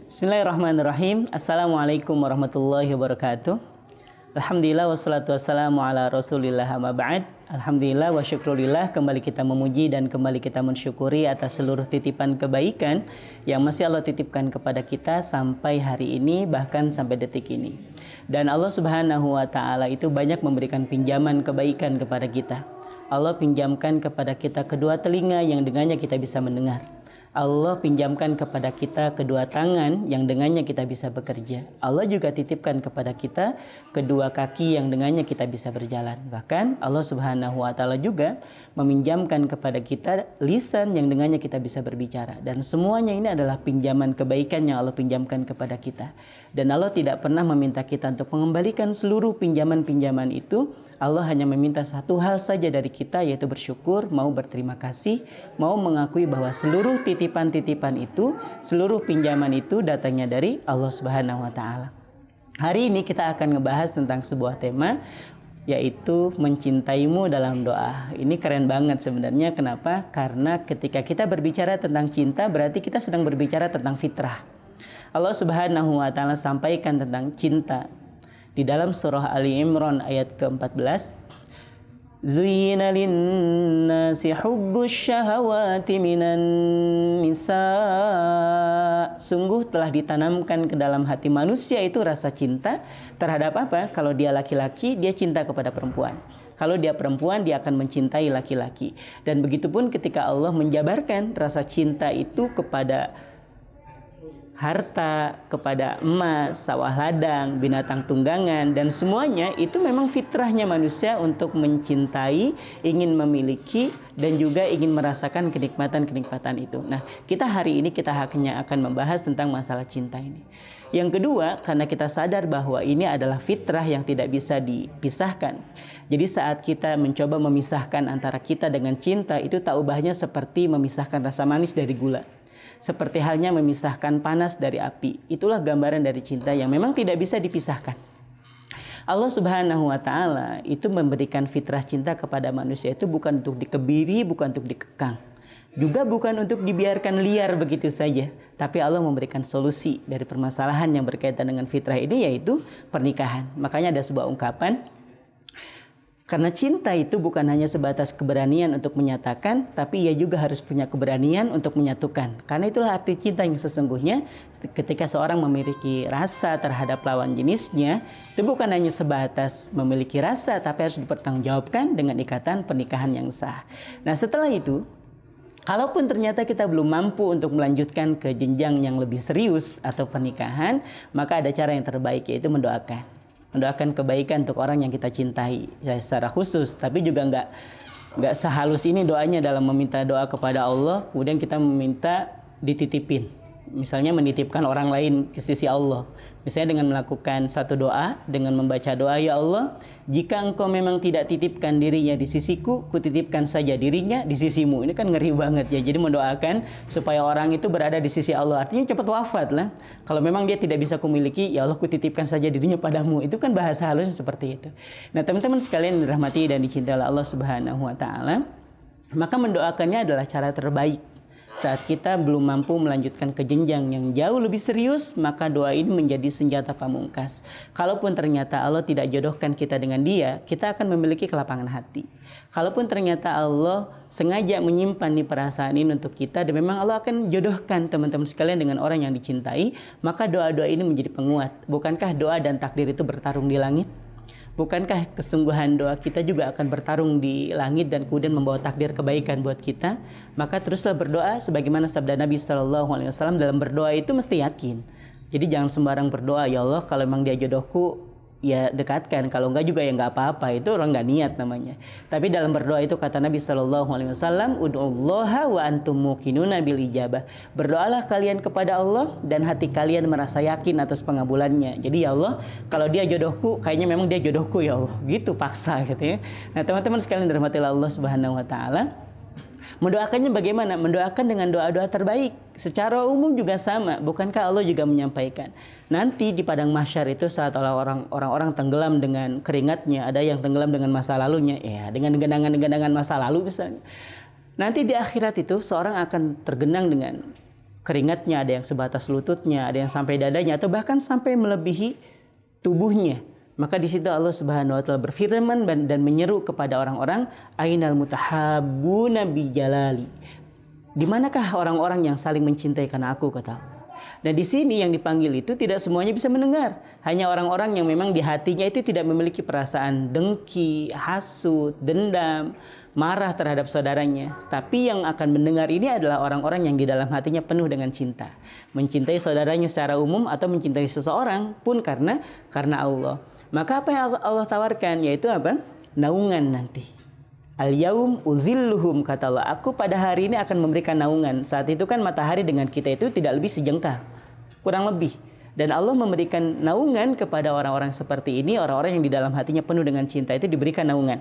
Bismillahirrahmanirrahim. Assalamualaikum warahmatullahi wabarakatuh. Alhamdulillah wassalatu wassalamu ala rasulillah amma ba'd. Alhamdulillah wa syukrulillah, kembali kita memuji dan kembali kita mensyukuri atas seluruh titipan kebaikan yang masih Allah titipkan kepada kita sampai hari ini, bahkan sampai detik ini. Dan Allah Subhanahu wa taala itu banyak memberikan pinjaman kebaikan kepada kita. Allah pinjamkan kepada kita kedua telinga yang dengannya kita bisa mendengar. Allah pinjamkan kepada kita kedua tangan yang dengannya kita bisa bekerja. Allah juga titipkan kepada kita kedua kaki yang dengannya kita bisa berjalan. Bahkan Allah Subhanahu wa taala juga meminjamkan kepada kita lisan yang dengannya kita bisa berbicara. Dan semuanya ini adalah pinjaman kebaikan yang Allah pinjamkan kepada kita. Dan Allah tidak pernah meminta kita untuk mengembalikan seluruh pinjaman-pinjaman itu. Allah hanya meminta satu hal saja dari kita, yaitu bersyukur, mau berterima kasih, mau mengakui bahwa seluruh titipan-titipan itu, seluruh pinjaman itu datangnya dari Allah Subhanahu wa taala. Hari ini kita akan ngebahas tentang sebuah tema, yaitu mencintaimu dalam doa. Ini keren banget sebenarnya. Kenapa? Karena ketika kita berbicara tentang cinta, berarti kita sedang berbicara tentang fitrah. Allah Subhanahu wa taala sampaikan tentang cinta di dalam surah Ali Imran ayat ke-14. Zuyyina lin-nasi hubbus syahawati minan nisa. Sungguh telah ditanamkan ke dalam hati manusia itu rasa cinta terhadap apa? Kalau dia laki-laki, dia cinta kepada perempuan. Kalau dia perempuan, dia akan mencintai laki-laki. Dan begitupun ketika Allah menjabarkan rasa cinta itu kepada harta, kepada emas, sawah ladang, binatang tunggangan, dan semuanya itu memang fitrahnya manusia untuk mencintai, ingin memiliki, dan juga ingin merasakan kenikmatan-kenikmatan itu. Nah, kita hari ini kita hanya akan membahas tentang masalah cinta ini. Yang kedua, karena kita sadar bahwa ini adalah fitrah yang tidak bisa dipisahkan. Jadi saat kita mencoba memisahkan antara kita dengan cinta, itu tak ubahnya seperti memisahkan rasa manis dari gula. Seperti halnya memisahkan panas dari api. Itulah gambaran dari cinta yang memang tidak bisa dipisahkan. Allah Subhanahu wa taala itu memberikan fitrah cinta kepada manusia itu bukan untuk dikebiri, bukan untuk dikekang. Juga bukan untuk dibiarkan liar begitu saja. Tapi Allah memberikan solusi dari permasalahan yang berkaitan dengan fitrah ini, yaitu pernikahan. Makanya ada sebuah ungkapan, karena cinta itu bukan hanya sebatas keberanian untuk menyatakan, tapi ia juga harus punya keberanian untuk menyatukan. Karena itulah arti cinta yang sesungguhnya. Ketika seorang memiliki rasa terhadap lawan jenisnya, itu bukan hanya sebatas memiliki rasa, tapi harus dipertanggungjawabkan dengan ikatan pernikahan yang sah. Nah, setelah itu, kalaupun ternyata kita belum mampu untuk melanjutkan ke jenjang yang lebih serius atau pernikahan, maka ada cara yang terbaik, yaitu mendoakan kebaikan untuk orang yang kita cintai ya, secara khusus. Tapi juga nggak sehalus ini doanya dalam meminta doa kepada Allah, kemudian kita meminta dititipin, misalnya menitipkan orang lain ke sisi Allah. Misalnya dengan melakukan satu doa, dengan membaca doa, ya Allah, jika engkau memang tidak titipkan dirinya di sisiku, kutitipkan saja dirinya di sisimu. Ini kan ngeri banget ya. Jadi mendoakan supaya orang itu berada di sisi Allah. Artinya cepat wafat lah. Kalau memang dia tidak bisa kumiliki, ya Allah, kutitipkan saja dirinya padamu. Itu kan bahasa halusnya seperti itu. Nah, teman-teman sekalian dirahmati dan dicintai oleh Allah Subhanahu wa taala, maka mendoakannya adalah cara terbaik. Saat kita belum mampu melanjutkan ke jenjang yang jauh lebih serius, maka doa ini menjadi senjata pamungkas. Kalaupun ternyata Allah tidak jodohkan kita dengan dia, kita akan memiliki kelapangan hati. Kalaupun ternyata Allah sengaja menyimpan nih perasaan ini untuk kita, dan memang Allah akan jodohkan teman-teman sekalian dengan orang yang dicintai, maka doa-doa ini menjadi penguat. Bukankah doa dan takdir itu bertarung di langit? Bukankah kesungguhan doa kita juga akan bertarung di langit dan kemudian membawa takdir kebaikan buat kita? Maka teruslah berdoa sebagaimana sabda Nabi SAW, dalam berdoa itu mesti yakin. Jadi jangan sembarang berdoa, ya Allah kalau memang dia jodohku, ya dekatkan, kalau enggak juga ya enggak apa-apa. Itu orang enggak niat namanya. Tapi dalam berdoa itu kata Nabi SAW, ud'ullaha wa antum muqinuna bil ijabah. Berdoalah kalian kepada Allah dan hati kalian merasa yakin atas pengabulannya. Jadi ya Allah, kalau dia jodohku, kayaknya memang dia jodohku ya Allah. Gitu paksa gitu ya. Nah, teman-teman sekalian dirahmati Allah Subhanahu wa taala, mendoakannya bagaimana? Mendoakan dengan doa-doa terbaik. Secara umum juga sama. Bukankah Allah juga menyampaikan, nanti di padang mahsyar itu saat orang-orang tenggelam dengan keringatnya, ada yang tenggelam dengan masa lalunya, ya dengan genangan-genangan masa lalu misalnya. Nanti di akhirat itu seorang akan tergenang dengan keringatnya, ada yang sebatas lututnya, ada yang sampai dadanya, atau bahkan sampai melebihi tubuhnya. Maka di situ Allah Subhanahu wa taala berfirman dan menyeru kepada orang-orang, ainal mutahabbuna bi jalali. Di manakah orang-orang yang saling mencintai karena aku, kata Allah. Nah di sini yang dipanggil itu tidak semuanya bisa mendengar. Hanya orang-orang yang memang di hatinya itu tidak memiliki perasaan dengki, hasut, dendam, marah terhadap saudaranya. Tapi yang akan mendengar ini adalah orang-orang yang di dalam hatinya penuh dengan cinta. Mencintai saudaranya secara umum atau mencintai seseorang pun karena Allah. Maka apa yang Allah tawarkan, yaitu apa? Naungan nanti. Al-yaum uzilluhum, kata Allah, aku pada hari ini akan memberikan naungan. Saat itu kan matahari dengan kita itu tidak lebih sejengkal, kurang lebih. Dan Allah memberikan naungan kepada orang-orang seperti ini, orang-orang yang di dalam hatinya penuh dengan cinta itu diberikan naungan.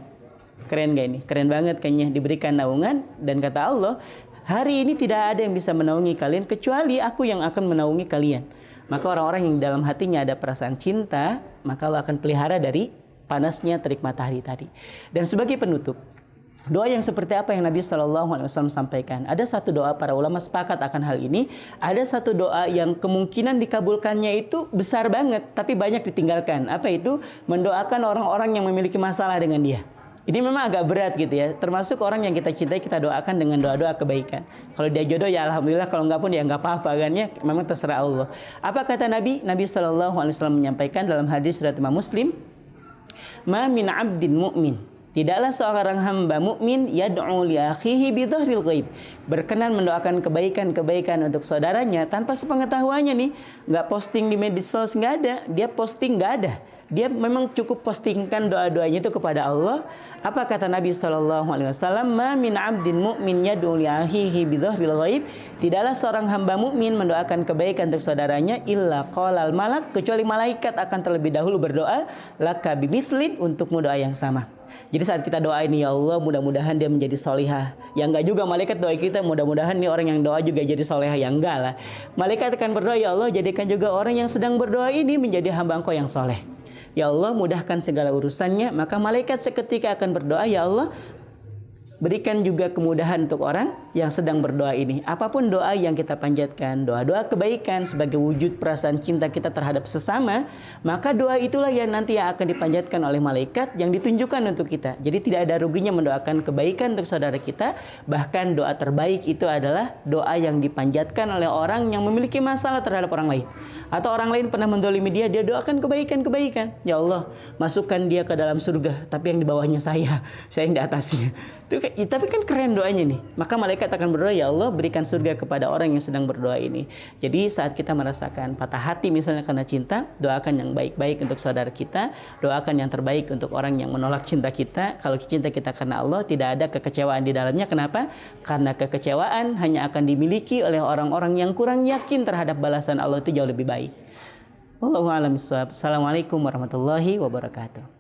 Keren gak ini? Keren banget kayaknya, diberikan naungan. Dan kata Allah, hari ini tidak ada yang bisa menaungi kalian kecuali aku yang akan menaungi kalian. Maka orang-orang yang dalam hatinya ada perasaan cinta, maka Allah akan pelihara dari panasnya terik matahari tadi. Dan sebagai penutup, doa yang seperti apa yang Nabi SAW sampaikan? Ada satu doa, para ulama sepakat akan hal ini. Ada satu doa yang kemungkinan dikabulkannya itu besar banget, tapi banyak ditinggalkan. Apa itu? Mendoakan orang-orang yang memiliki masalah dengan dia. Ini memang agak berat gitu ya. Termasuk orang yang kita cintai, kita doakan dengan doa-doa kebaikan. Kalau dia jodoh ya alhamdulillah, kalau enggak pun ya enggak apa-apa kan ya. Memang terserah Allah. Apa kata Nabi? Nabi SAW menyampaikan dalam hadis riwayat Imam Muslim, "Ma min 'abdin mu'min." Tidaklah seorang hamba mukmin yad'u li akhihi bi dhahril ghaib, berkenan mendoakan kebaikan-kebaikan untuk saudaranya tanpa sepengetahuannya nih. Enggak posting di media sosial, enggak ada. Dia posting enggak ada. Dia memang cukup postingkan doa-doanya itu kepada Allah. Apa kata Nabi SAW? Ma min 'abdin mu'min yad'u li akhihi bi dhahril ghaib. Tidaklah seorang hamba mukmin mendoakan kebaikan untuk saudaranya illa qalal malak, kecuali malaikat akan terlebih dahulu berdoa laka bimithlin, untukmu doa yang sama. Jadi saat kita doa ini, ya Allah mudah-mudahan dia menjadi solihah. Ya enggak juga malaikat doa kita, mudah-mudahan nih orang yang doa juga jadi solihah. Ya enggak lah. Malaikat akan berdoa, ya Allah jadikan juga orang yang sedang berdoa ini menjadi hamba Engkau yang soleh. Ya Allah mudahkan segala urusannya. Maka malaikat seketika akan berdoa, ya Allah berikan juga kemudahan untuk orang yang sedang berdoa ini. Apapun doa yang kita panjatkan, doa-doa kebaikan sebagai wujud perasaan cinta kita terhadap sesama, maka doa itulah yang nanti yang akan dipanjatkan oleh malaikat yang ditunjukkan untuk kita. Jadi tidak ada ruginya mendoakan kebaikan untuk saudara kita. Bahkan doa terbaik itu adalah doa yang dipanjatkan oleh orang yang memiliki masalah terhadap orang lain. Atau orang lain pernah mendolimi dia, dia doakan kebaikan-kebaikan. Ya Allah, masukkan dia ke dalam surga, tapi yang di bawahnya saya yang di atasnya. Tapi kan keren doanya nih. Maka malaikat akan berdoa, ya Allah berikan surga kepada orang yang sedang berdoa ini. Jadi saat kita merasakan patah hati misalnya karena cinta, doakan yang baik-baik untuk saudara kita. Doakan yang terbaik untuk orang yang menolak cinta kita. Kalau cinta kita karena Allah, tidak ada kekecewaan di dalamnya. Kenapa? Karena kekecewaan hanya akan dimiliki oleh orang-orang yang kurang yakin terhadap balasan Allah itu jauh lebih baik. Wallahu a'lam bishawab. Assalamualaikum warahmatullahi wabarakatuh.